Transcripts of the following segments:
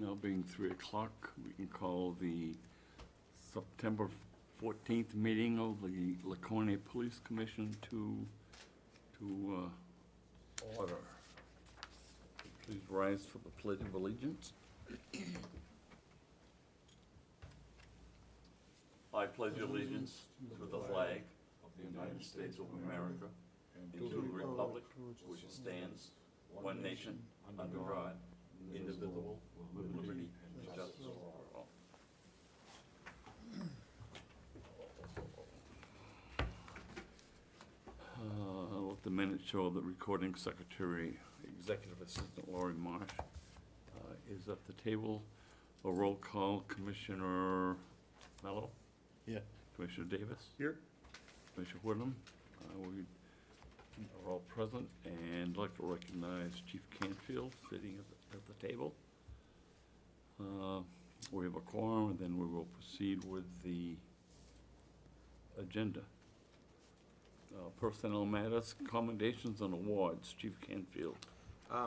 Now being 3 o'clock, we can call the September 14th meeting of the Laconia Police Commission to order. Please rise for the Pledge of Allegiance. I pledge allegiance to the flag of the United States of America and to the republic which stands, one nation, under God, indivisible, with liberty and justice for all. Let the minutes show that recording secretary, executive assistant Laurie Marsh is at the table. A roll call, Commissioner Mello? Yeah. Commissioner Davis? Here. Commissioner Woodham? We are all present, and I'd like to recognize Chief Canfield sitting at the table. We have a quorum, and then we will proceed with the agenda. Personnel matters, commendations and awards. Chief Canfield.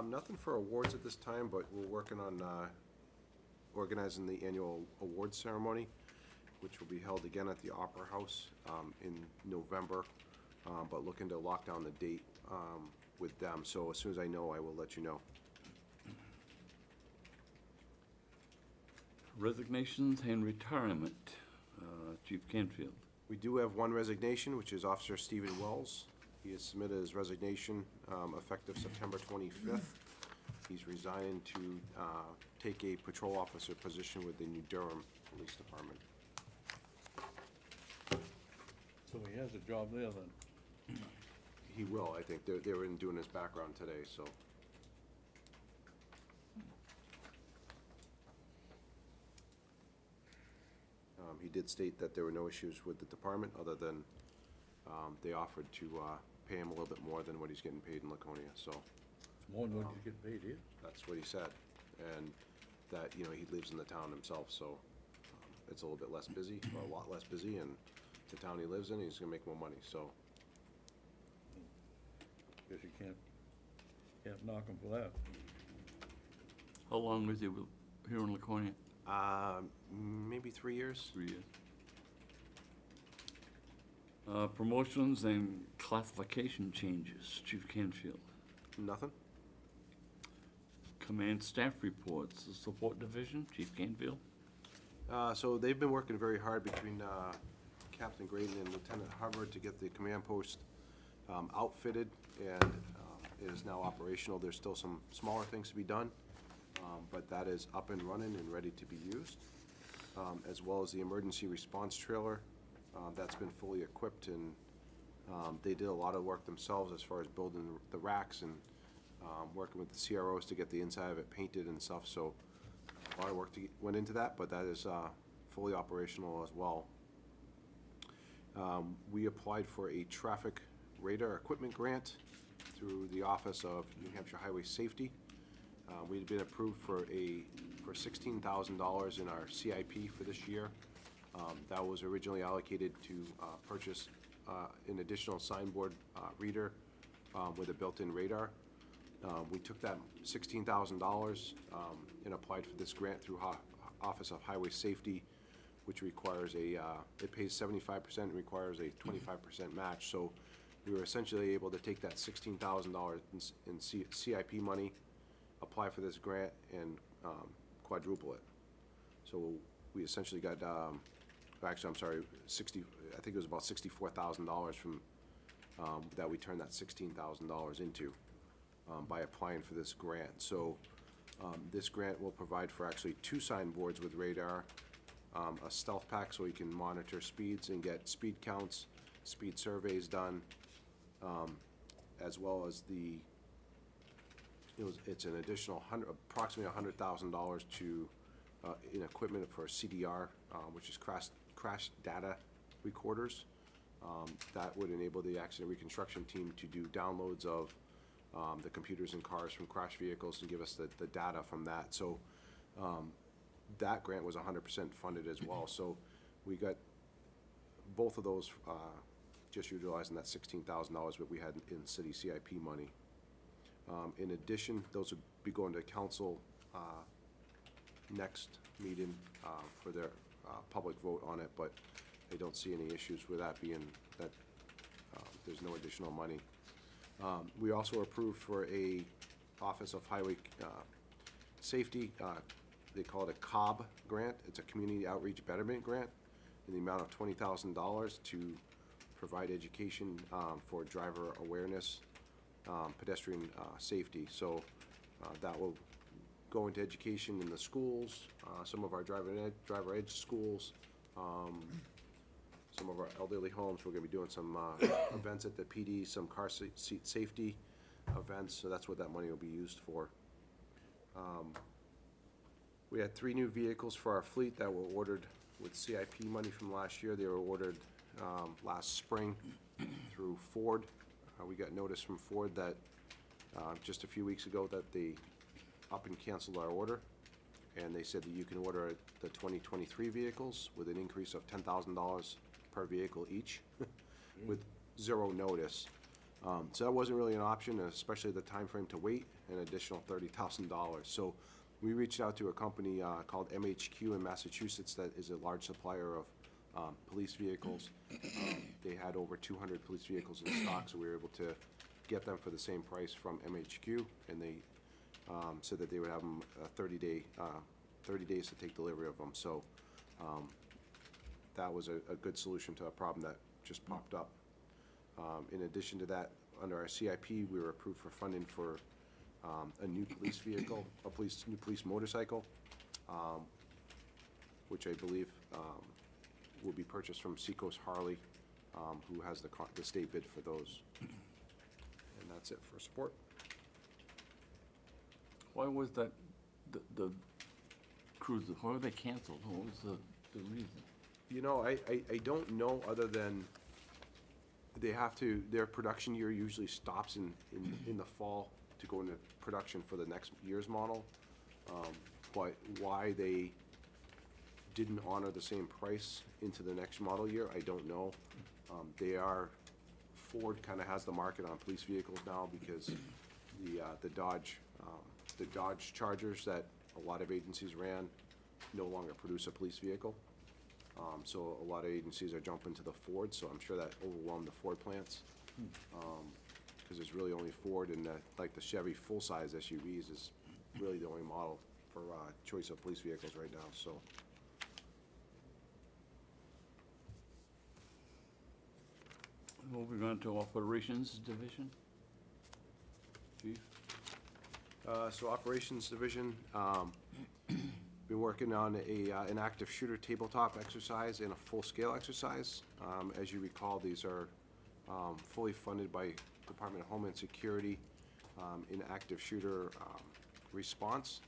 Nothing for awards at this time, but we're working on organizing the annual awards ceremony, which will be held again at the Opera House in November, but looking to lock down the date with them. So as soon as I know, I will let you know. Resignations and retirement. Chief Canfield. We do have one resignation, which is Officer Stephen Wells. He has submitted his resignation effective September 25th. He's resigning to take a patrol officer position with the New Durham Police Department. So he has a job there then? He will, I think. They were in doing his background today, so. He did state that there were no issues with the department, other than they offered to pay him a little bit more than what he's getting paid in Laconia, so. It's more than what he's getting paid here. That's what he said. And that, you know, he lives in the town himself, so it's a little bit less busy, or a lot less busy, and the town he lives in, he's gonna make more money, so. Guess you can't knock him for that. How long was he here in Laconia? Maybe 3 years. 3 years. Promotions and classification changes. Chief Canfield. Nothing? Command staff reports. The support division. Chief Canfield. So they've been working very hard between Captain Graydon and Lieutenant Hubbard to get the command post outfitted, and it is now operational. There's still some smaller things to be done, but that is up and running and ready to be used, as well as the emergency response trailer. That's been fully equipped, and they did a lot of work themselves as far as building the racks and working with the CROs to get the inside of it painted and stuff. So a lot of work went into that, but that is fully operational as well. We applied for a traffic radar equipment grant through the Office of New Hampshire Highway Safety. We'd been approved for $16,000 in our CIP for this year. That was originally allocated to purchase an additional signboard reader with a built-in radar. We took that $16,000 and applied for this grant through Office of Highway Safety, which requires it pays 75% and requires a 25% match. So we were essentially able to take that $16,000 in CIP money, apply for this grant, and quadruple it. So we essentially got, actually, I'm sorry, I think it was about $64,000 from that we turned that $16,000 into by applying for this grant. So this grant will provide for actually 2 signboards with radar, a stealth pack so you can monitor speeds and get speed counts, speed surveys done, as well as it's an additional approximately $100,000 to in equipment for CDR, which is crash data recorders. That would enable the accident reconstruction team to do downloads of the computers in cars from crash vehicles and give us the data from that. So that grant was 100% funded as well. So we got both of those just utilizing that $16,000 that we had in city CIP money. In addition, those would be going to council next meeting for their public vote on it, but I don't see any issues with that being that there's no additional money. We also approved for a Office of Highway Safety, they call it a COB grant. It's a Community Outreach Betterment Grant in the amount of $20,000 to provide education for driver awareness, pedestrian safety. So that will go into education in the schools, some of our driver ed schools, some of our elderly homes. We're gonna be doing some events at the PD, some car seat safety events, so that's what that money will be used for. We had 3 new vehicles for our fleet that were ordered with CIP money from last year. They were ordered last spring through Ford. We got notice from Ford that just a few weeks ago that they up and canceled our order, and they said that you can order the 2023 vehicles with an increase of $10,000 per vehicle each with 0 notice. So that wasn't really an option, especially the time frame to wait, an additional $30,000. So we reached out to a company called MHQ in Massachusetts that is a large supplier of police vehicles. They had over 200 police vehicles in stock, so we were able to get them for the same price from MHQ, and they said that they would have them 30 days to take delivery of them. So that was a good solution to a problem that just popped up. In addition to that, under our CIP, we were approved for funding for a new police vehicle, new police motorcycle, which I believe will be purchased from Seacoast Harley, who has the state bid for those. And that's it for support. Why was that, the cruiser, why were they canceled? What was the reason? You know, I don't know, other than they have to, their production year usually stops in the fall to go into production for the next year's model. But why they didn't honor the same price into the next model year, I don't know. Ford kind of has the market on police vehicles now, because the Dodge Chargers that a lot of agencies ran no longer produce a police vehicle. So a lot of agencies are jumping to the Ford, so I'm sure that overwhelmed the Ford plants. Because there's really only Ford, and like the Chevy full-size SUVs is really the only model for choice of police vehicles right now, so. Moving on to Operations Division. Chief? So Operations Division, been working on an active shooter tabletop exercise and a full-scale exercise. As you recall, these are fully funded by Department of Homeland Security in active shooter response,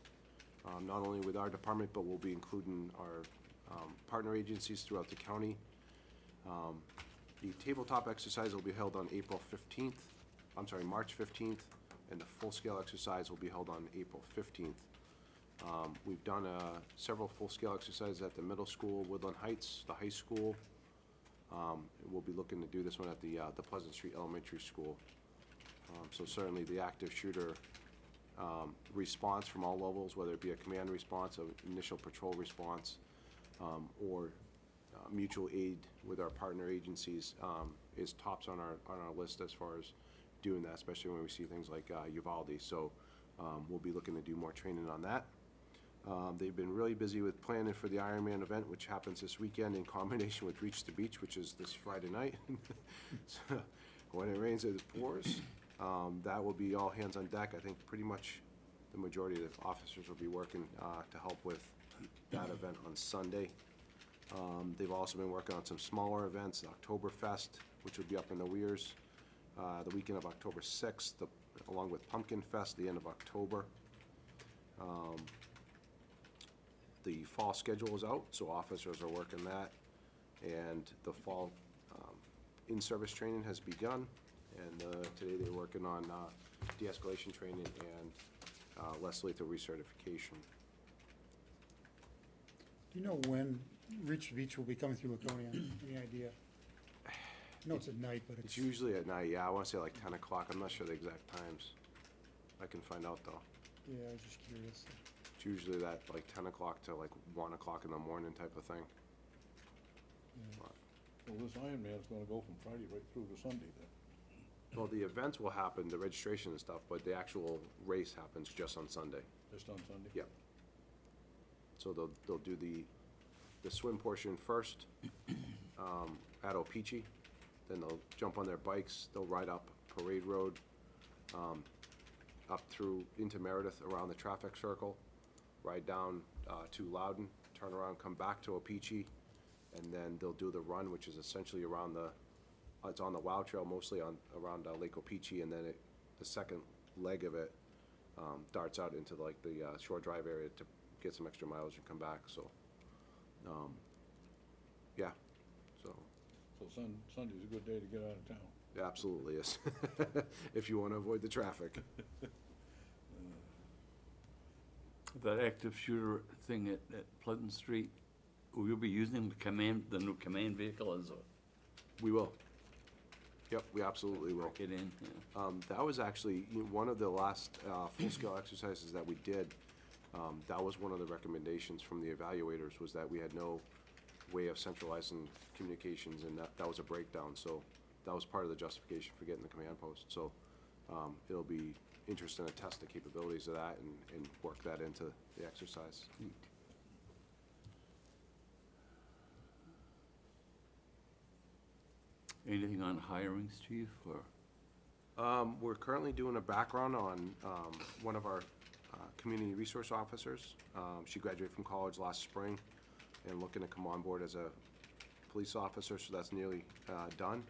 not only with our department, but we'll be including our partner agencies throughout the county. The tabletop exercise will be held on March 15th, and the full-scale exercise will be held on April 15th. We've done several full-scale exercises at the middle school, Woodland Heights, the high school. We'll be looking to do this one at the Pleasant Street Elementary School. So certainly the active shooter response from all levels, whether it be a command response, an initial patrol response, or mutual aid with our partner agencies, is tops on our list as far as doing that, especially when we see things like Uvalde. So we'll be looking to do more training on that. They've been really busy with planning for the Ironman event, which happens this weekend in combination with Reach the Beach, which is this Friday night. So when it rains, it pours. That will be all hands on deck. I think pretty much the majority of the officers will be working to help with that event on Sunday. They've also been working on some smaller events, Oktoberfest, which would be up in the Weirs, the weekend of October 6th, along with Pumpkin Fest, the end of October. The fall schedule is out, so officers are working that, and the fall in-service training has begun, and today they're working on de-escalation training and less lethal recertification. Do you know when Reach the Beach will be coming through Laconia? Any idea? I know it's at night, but It's usually at night, yeah, I want to say like 10 o'clock, I'm not sure the exact times. I can find out though. Yeah, I was just curious. It's usually that like 10 o'clock to like 1 o'clock in the morning type of thing. Well, this Ironman's gonna go from Friday right through to Sunday then. Well, the events will happen, the registration and stuff, but the actual race happens just on Sunday. Just on Sunday? Yep. So they'll do the swim portion first, at Opeechee, then they'll jump on their bikes, they'll ride up Parade Road, up through into Meredith around the traffic circle, ride down, to Loudon, turn around, come back to Opeechee, and then they'll do the run, which is essentially around it's on the Wow Trail, mostly around Lake Opeechee, and then the second leg of it darts out into like the Shore Drive area to get some extra mileage and come back, so, yeah, so, So Sunday's a good day to get out of town. it absolutely is, if you want to avoid the traffic. That active shooter thing at Pleasant Street, will you be using the new command vehicle as a, We will. Yep, we absolutely will. get in? Yeah. That was actually one of the last full-scale exercises that we did. That was one of the recommendations from the evaluators, was that we had no way of centralizing communications, and that was a breakdown. So that was part of the justification for getting the command post. So it'll be interesting to test the capabilities of that and work that into the exercise. Neat. Anything on hirings, chief, or? We're currently doing a background on one of our community resource officers. She graduated from college last spring and looking to come on board as a police officer, so that's nearly done.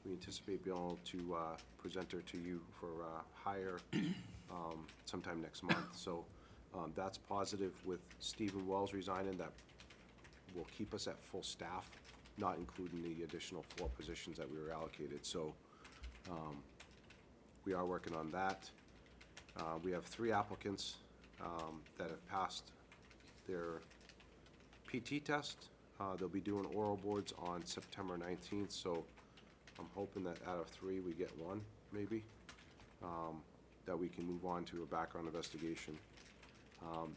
We anticipate being able to present her to you for hire sometime next month. So that's positive. With Stephen Wells resigning, that will keep us at full staff, not including the additional 4 positions that we were allocated. So we are working on that. We have 3 applicants that have passed their PT test. They'll be doing oral boards on September 19th, so I'm hoping that out of 3, we get 1, maybe, that we can move on to a background investigation.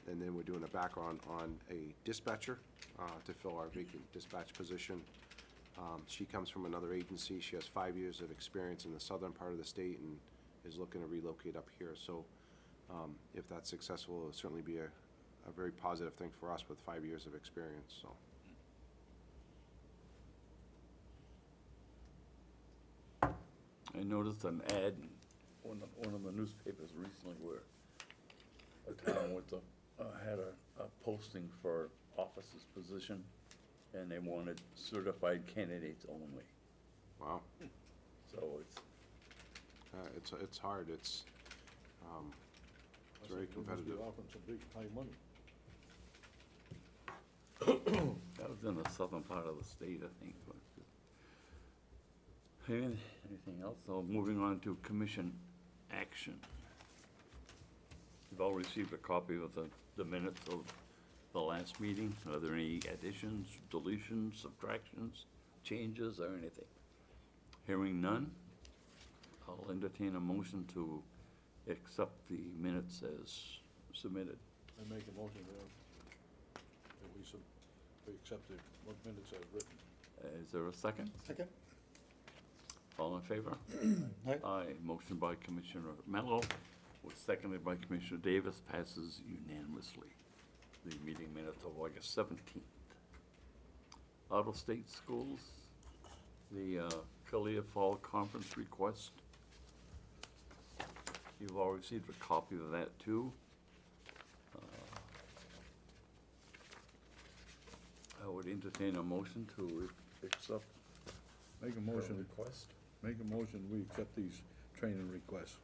And then we're doing a background on a dispatcher to fill our vacant dispatch position. She comes from another agency. She has 5 years of experience in the southern part of the state and is looking to relocate up here. So if that's successful, it'll certainly be a very positive thing for us with 5 years of experience, so. I noticed an ad in one of the newspapers recently where a town had a posting for officer's position, and they wanted certified candidates only. Wow. So It's hard. It's very competitive. Must be offering some big, high money. that was in the southern part of the state, I think. But anything else? So moving on to commission action. You've all received a copy of the minutes of the last meeting. Are there any additions, deletions, subtractions, changes, or anything? Hearing none, I'll entertain a motion to accept the minutes as submitted. I make a motion that we accept the minutes as written. Is there a second? Second? All in favor? Aye. Aye. Motion by Commissioner Mello, was seconded by Commissioner Davis, passes unanimously. The meeting minutes of August 17th. Out-of-state schools, the Kalia Fall Conference request. You've all received a copy of that too. I would entertain a motion to accept Make a the motion, request. make a motion, we accept these training requests.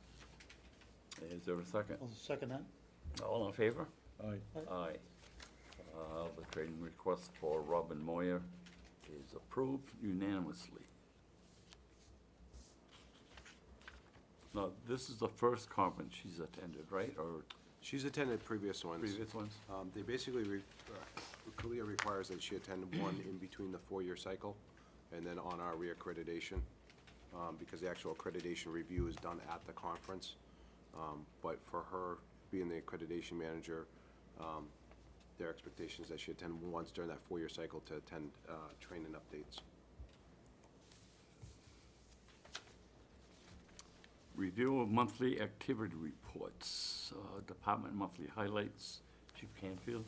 Is there a second? I'll second that. All in favor? Aye. Aye. The trading request for Robin Moyer is approved unanimously. Now, this is the first conference she's attended, right, or She's attended previous ones. previous ones? They basically, CALIA requires that she attend one in between the 4-year cycle and then on our reaccreditation, because the actual accreditation review is done at the conference. But for her, being the accreditation manager, Their expectation is that she attend once during that 4-year cycle to attend training updates. Review of monthly activity reports, department monthly highlights, Chief Canfield.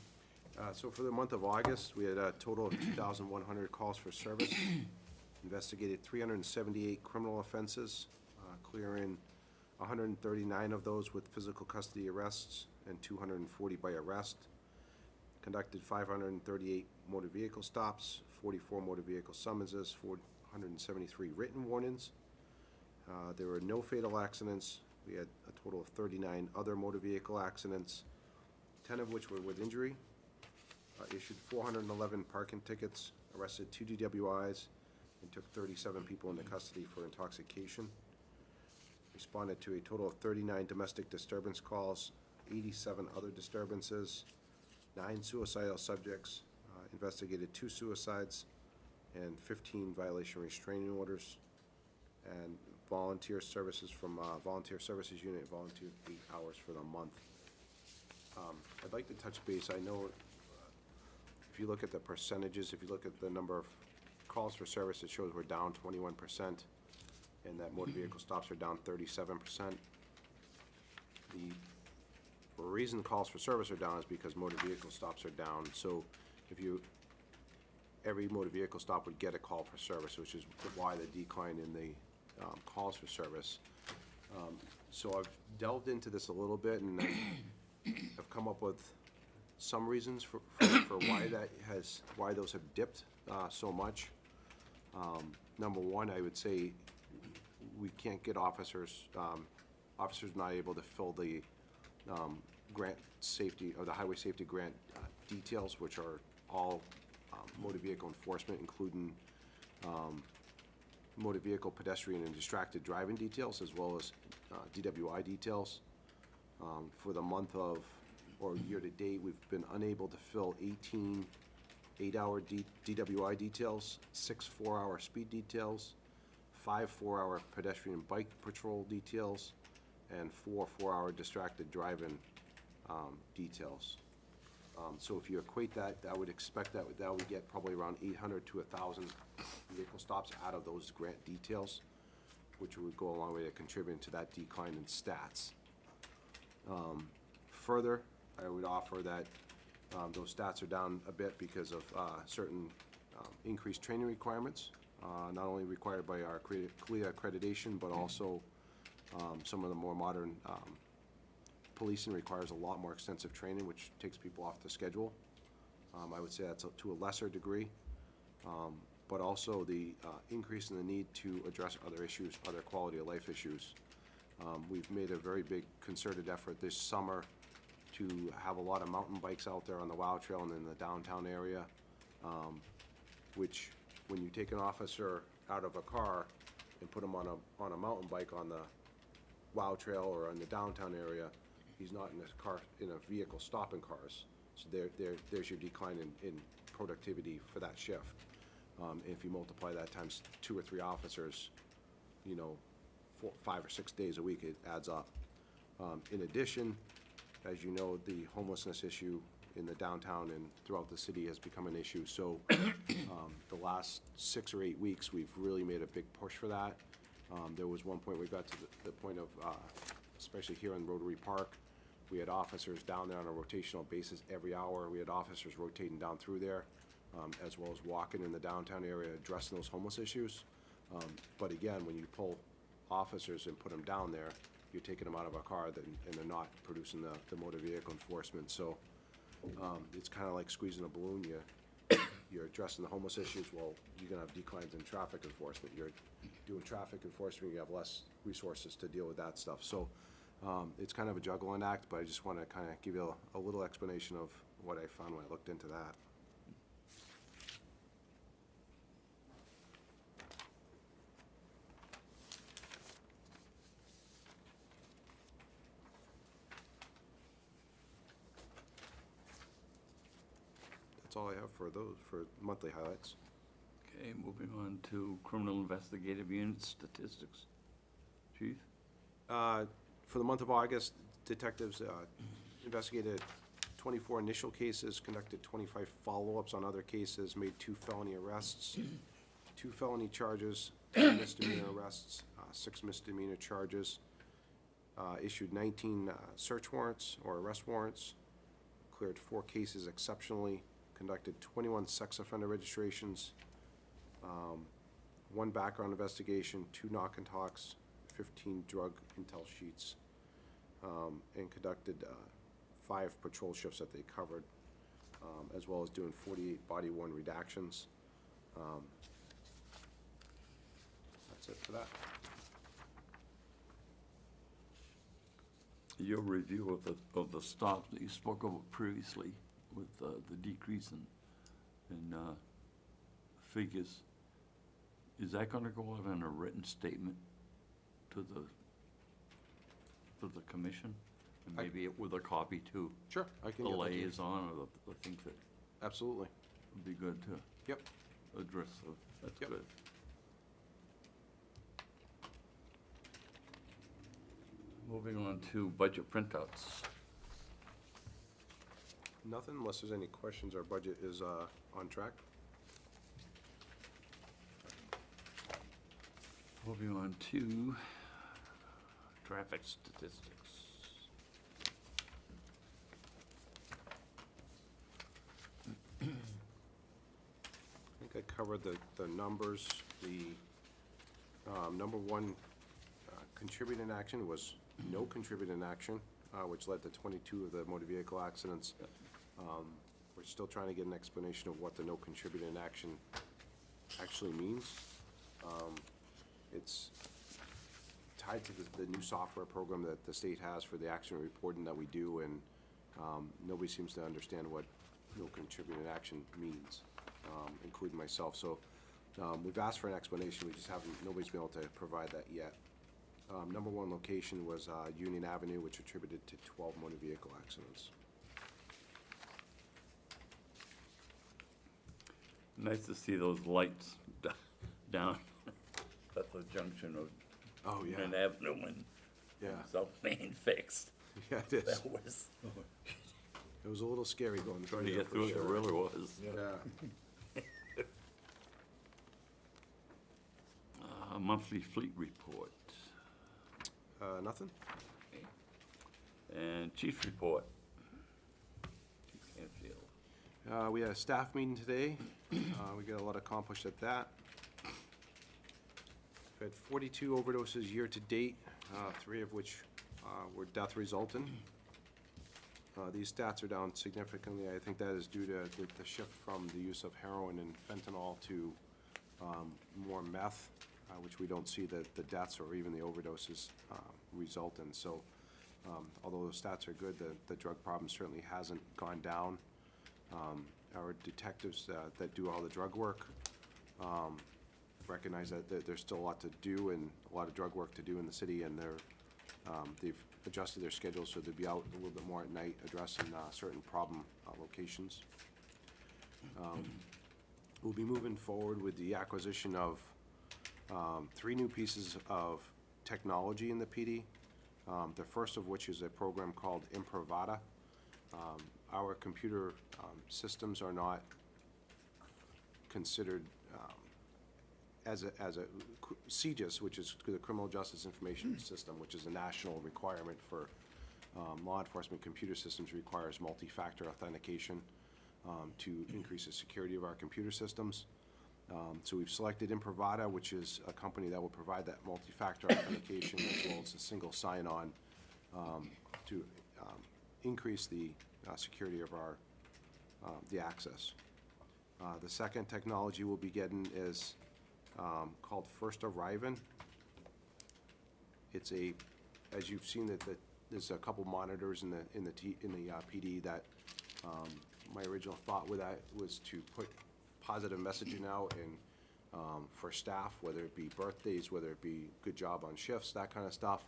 So for the month of August, we had a total of 2,100 calls for service, investigated 378 criminal offenses, clearing 139 of those with physical custody arrests and 240 by arrest. Conducted 538 motor vehicle stops, 44 motor vehicle summonses, 473 written warnings. There were no fatal accidents. We had a total of 39 other motor vehicle accidents, 10 of which were with injury. Issued 411 parking tickets, arrested 2 DWIs, and took 37 people into custody for intoxication. Responded to a total of 39 domestic disturbance calls, 87 other disturbances, 9 suicidal subjects, investigated 2 suicides, and 15 violation restraining orders. And volunteer services from Volunteer Services Unit volunteered 8 hours for the month. I'd like to touch base. I know if you look at the percentages, if you look at the number of calls for service, it shows we're down 21%, and that motor vehicle stops are down 37%. The reason calls for service are down is because motor vehicle stops are down. So if every motor vehicle stop would get a call for service, which is why the decline in the calls for service. So I've delved into this a little bit, and I've come up with some reasons for why those have dipped so much. Number one, I would say we can't get officers. Officers not able to fill the grant safety or the highway safety grant details, which are all motor vehicle enforcement, including motor vehicle, pedestrian, and distracted driving details, as well as DWI details. For the month of, or year-to-date, we've been unable to fill 18 8-hour DWI details, 6 4-hour speed details, 5 4-hour pedestrian bike patrol details, and 4 4-hour distracted driving details. So if you equate that, I would expect that would get probably around 800 to 1,000 vehicle stops out of those grant details, which would go a long way to contributing to that decline in stats. Further, I would offer that those stats are down a bit because of certain increased training requirements, not only required by our CLIA accreditation, but also some of the more modern policing requires a lot more extensive training, which takes people off the schedule. I would say that's to a lesser degree, but also the increase in the need to address other issues, other quality of life issues. We've made a very big concerted effort this summer to have a lot of mountain bikes out there on the WOW Trail and in the downtown area, which when you take an officer out of a car and put him on a mountain bike on the WOW Trail or in the downtown area, he's not in a vehicle stopping cars. So there's your decline in productivity for that shift. If you multiply that times 2 or 3 officers, 5 or 6 days a week, it adds up. In addition, as you know, the homelessness issue in the downtown and throughout the city has become an issue. So the last 6 or 8 weeks, we've really made a big push for that. There was one point we got to the point of, especially here in Rotary Park, we had officers down there on a rotational basis every hour. We had officers rotating down through there, as well as walking in the downtown area, addressing those homeless issues. But again, when you pull officers and put them down there, you're taking them out of a car and they're not producing the motor vehicle enforcement. So it's kind of like squeezing a balloon. You're addressing the homeless issues, well, you're going to have declines in traffic enforcement. You're doing traffic enforcement, you have less resources to deal with that stuff. So it's kind of a juggling act, but I just want to kind of give you a little explanation of what I found when I looked into that. That's all I have for monthly highlights. Okay, moving on to criminal investigative unit statistics. Chief? For the month of August, detectives investigated 24 initial cases, conducted 25 follow-ups on other cases, made 2 felony arrests, 2 felony charges, 10 misdemeanor arrests, 6 misdemeanor charges, issued 19 search warrants or arrest warrants, cleared 4 cases exceptionally, conducted 21 sex offender registrations, 1 background investigation, 2 knock and talks, 15 drug intel sheets, and conducted 5 patrol shifts that they covered, as well as doing 48 body-worn redactions. That's it for that. Your review of the stops that you spoke about previously with the decrease in figures, is that gonna go out in a written statement to the commission? And maybe with a copy too? Sure, I can The get that to you. liaison or the things that Absolutely. would be good to Yep. address, so that's Yep. good. Moving on to budget printouts. Nothing, unless there's any questions. Our budget is on track. Moving on to traffic statistics. I think I covered the numbers. The number 1 contributing action was no contributing action, which led to 22 of the motor vehicle accidents. We're still trying to get an explanation of what the no contributing action actually means. It's tied to the new software program that the state has for the accident reporting that we do, and nobody seems to understand what no contributing action means, including myself. So we've asked for an explanation, we just haven't, nobody's been able to provide that yet. Number 1 location was Union Avenue, which attributed to 12 motor vehicle accidents. Nice to see those lights down at the junction of Oh, yeah. Union Avenue and Yeah. South Main fixed. Yeah, it is. That was, It was a little scary going through trying to there, get for through it, it sure. really was. Yeah. Monthly fleet report. Nothing? And chief report. Chief Canfield. We had a staff meeting today. We got a lot accomplished at that. We've had 42 overdoses year-to-date, 3 of which were death resulting. These stats are down significantly. I think that is due to the shift from the use of heroin and fentanyl to more meth, which we don't see the deaths or even the overdoses result in. So although those stats are good, the drug problem certainly hasn't gone down. Our detectives that do all the drug work recognize that there's still a lot to do and a lot of drug work to do in the city, and they've adjusted their schedule so they'll be out a little bit more at night addressing certain problem locations. We'll be moving forward with the acquisition of 3 new pieces of technology in the PD. The first of which is a program called Improvata. Our computer systems are not considered as a CJIS, which is the Criminal Justice Information System, which is a national requirement for law enforcement. Computer systems requires multi-factor authentication to increase the security of our computer systems. So we've selected Improvata, which is a company that will provide that multi-factor authentication as well as a single sign-on to increase the security of our the access. The second technology we'll be getting is called First Arrivin. It's as you've seen that there's a couple monitors in the PD that my original thought with that was to put positive messaging out and for staff, whether it be birthdays, whether it be good job on shifts, that kind of stuff.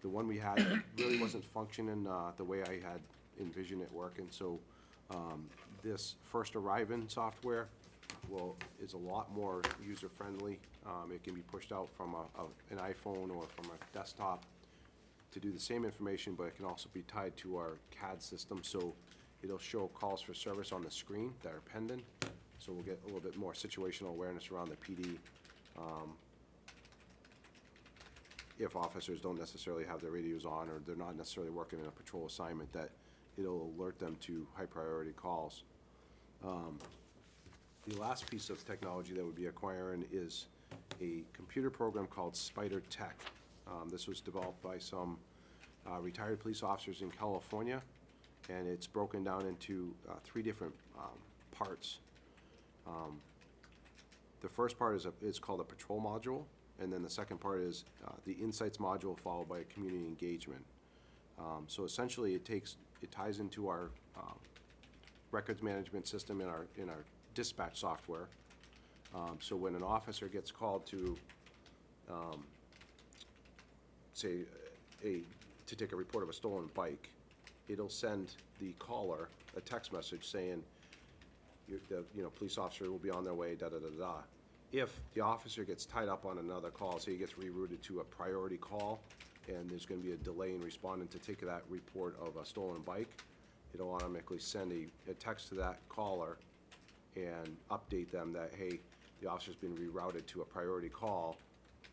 The one we had really wasn't functioning the way I had envisioned it working, so this First Arrivin software is a lot more user-friendly. It can be pushed out from an iPhone or from a desktop to do the same information, but it can also be tied to our CAD system, so it'll show calls for service on the screen that are pending. So we'll get a little bit more situational awareness around the PD. If officers don't necessarily have their radios on, or they're not necessarily working in a patrol assignment, that it'll alert them to high priority calls. The last piece of technology that we'll be acquiring is a computer program called Spider Tech. This was developed by some retired police officers in California, and it's broken down into 3 different parts. The first part is called a patrol module, and then the second part is the insights module, followed by community engagement. So essentially, it ties into our records management system in our dispatch software. So when an officer gets called to, say, to take a report of a stolen bike, it'll send the caller a text message saying, police officer will be on their way, da-da-da-da. If the officer gets tied up on another call, say he gets rerouted to a priority call, and there's gonna be a delay in responding to take that report of a stolen bike, it'll automatically send a text to that caller and update them that, hey, the officer's been rerouted to a priority call,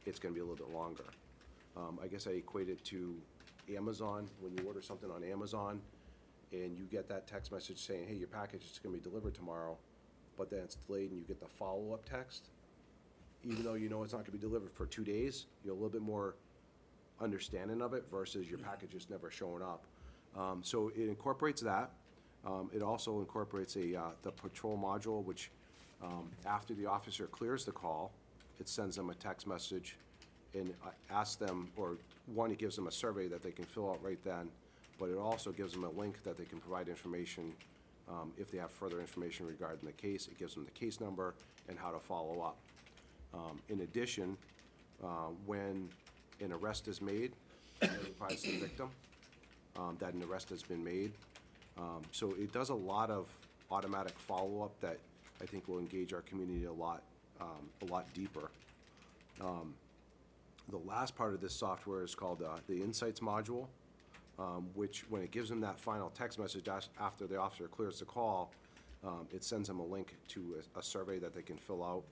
it's gonna be a little bit longer. I guess I equate it to Amazon. When you order something on Amazon and you get that text message saying, hey, your package is gonna be delivered tomorrow, but then it's delayed and you get the follow-up text, even though you know it's not gonna be delivered for 2 days, you're a little bit more understanding of it versus your package just never showing up. So it incorporates that. It also incorporates the patrol module, which after the officer clears the call, it sends them a text message and asks them, or one, it gives them a survey that they can fill out right then, but it also gives them a link that they can provide information if they have further information regarding the case. It gives them the case number and how to follow up. In addition, when an arrest is made, it notifies the victim that an arrest has been made. So it does a lot of automatic follow-up that I think will engage our community a lot deeper. The last part of this software is called the Insights module, which when it gives them that final text message after the officer clears the call, it sends them a link to a survey that they can fill out,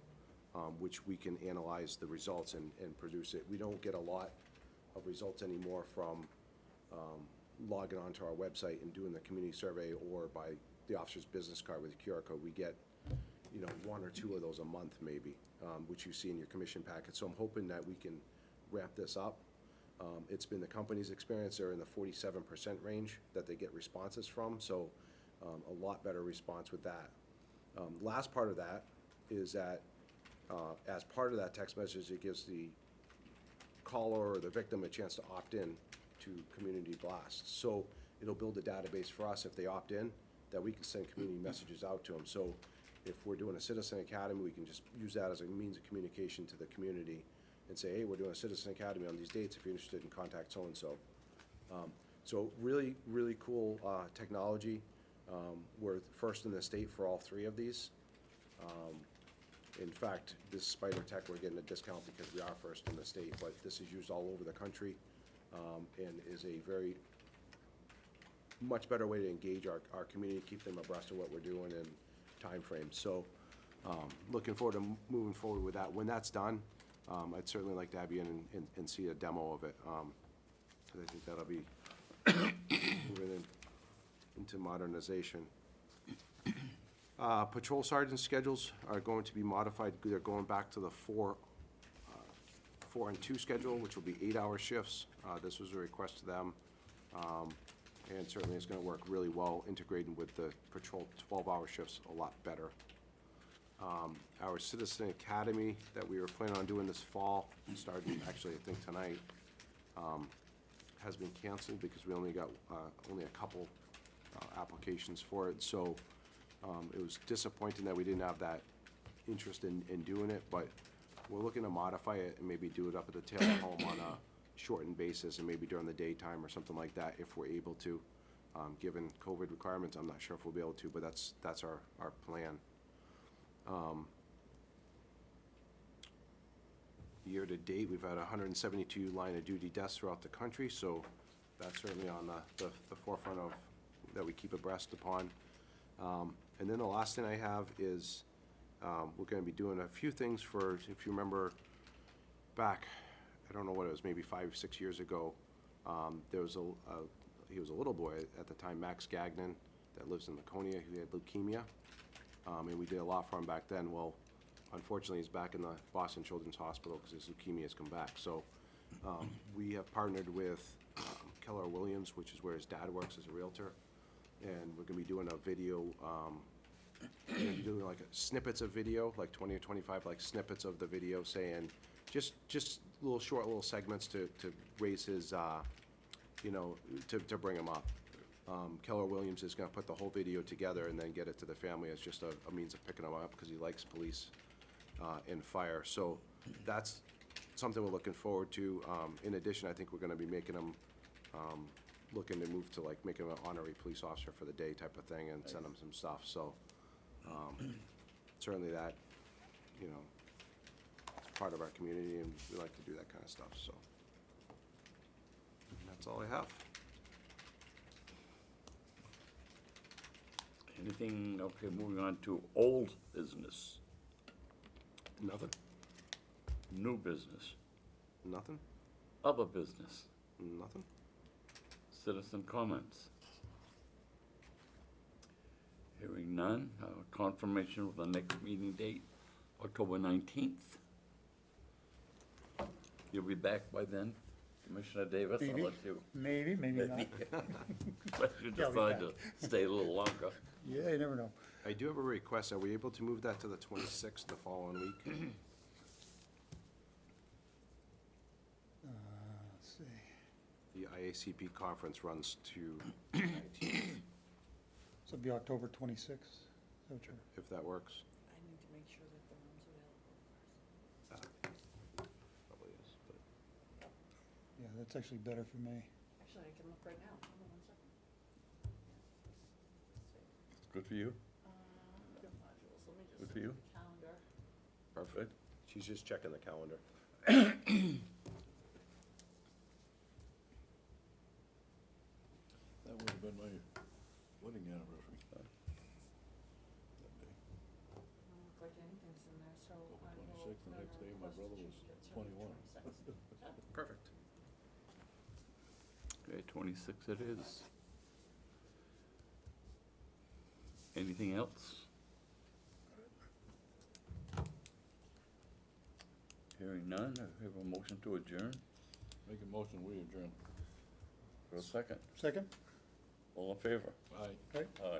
which we can analyze the results and produce it. We don't get a lot of results anymore from logging onto our website and doing the community survey or by the officer's business card with a QR code. We get 1 or 2 of those a month maybe, which you see in your commission packet. So I'm hoping that we can ramp this up. It's been the company's experience, they're in the 47% range that they get responses from, so a lot better response with that. Last part of that is that as part of that text message, it gives the caller or the victim a chance to opt in to community blasts. So it'll build a database for us if they opt in, that we can send community messages out to them. So if we're doing a citizen academy, we can just use that as a means of communication to the community and say, hey, we're doing a citizen academy on these dates. If you're interested in, contact so-and-so. So really, really cool technology. We're first in the state for all 3 of these. In fact, this Spider Tech, we're getting a discount because we are first in the state, but this is used all over the country and is a very much better way to engage our community, keep them abreast of what we're doing and timeframes. So looking forward to moving forward with that. When that's done, I'd certainly like to have you in and see a demo of it, because I think that'll be moving into modernization. Patrol sergeant schedules are going to be modified. They're going back to the 4 and 2 schedule, which will be 8-hour shifts. This was a request to them, and certainly it's going to work really well integrating with the patrol 12-hour shifts a lot better. Our Citizen Academy that we were planning on doing this fall, starting actually I think tonight, has been canceled because we only got only a couple applications for it. So it was disappointing that we didn't have that interest in doing it, but we're looking to modify it and maybe do it up at the tail home on a shortened basis and maybe during the daytime or something like that if we're able to. Given COVID requirements, I'm not sure if we'll be able to, but that's our plan. Year-to-date, we've had 172 line-of-duty deaths throughout the country, so that's certainly on the forefront of, that we keep abreast upon. And then the last thing I have is, we're gonna be doing a few things for, if you remember back, I don't know what it was, maybe 5 or 6 years ago, there was he was a little boy at the time, Max Gagnon, that lives in Laconia, who had leukemia. And we did a lot for him back then. Well, unfortunately, he's back in the Boston Children's Hospital because his leukemia has come back. So we have partnered with Keller Williams, which is where his dad works as a realtor. And we're gonna be doing a video, we're gonna be doing like snippets of video, like 20 or 25 like snippets of the video saying, just little short little segments to raise his, you know, to bring him up. Keller Williams is gonna put the whole video together and then get it to the family as just a means of picking him up because he likes police and fire. So that's something we're looking forward to. In addition, I think we're gonna be making him, looking to move to like making him an honorary police officer for the day type of thing and send him some stuff. So certainly that, you know, it's part of our community and we like to do that kind of stuff, so. And that's all I have. Anything, okay, moving on to old business, Nothing? new business, Nothing? other business, Nothing? citizen comments. Hearing none, confirmation of the next meeting date, October 19th. You'll be back by then, Commissioner Davis, I'll Maybe. let you, Maybe, maybe not. let you Yeah, I'll be decide to stay a little longer. Yeah, you never know. I do have a request. Are we able to move that to the 26th, the following week? Let's see. The IACP conference runs to 19th, So it'll be October 26th. So true. if that works. I need to make sure that the room's available first. Probably is, but Yeah, that's actually better for me. Actually, I can look right now. Hold on one second. Good for you? Good modules. Let me just Good for look you? at the calendar. Perfect. she's just checking the calendar. That would have been my wedding anniversary. That day. Doesn't look like anything's in there, so I will 26th, the put on next our day, my request brother to was get to 21. 26th. Perfect. Okay, 26 it is. Anything else? Hearing none, I have a motion to adjourn. Make a motion, we adjourn. For a second. Second? All in favor? Aye. Okay. Aye.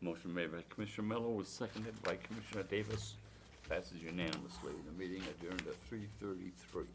Motion made by Commissioner Mello, was seconded by Commissioner Davis. Passes unanimously. The meeting adjourned at 3:33.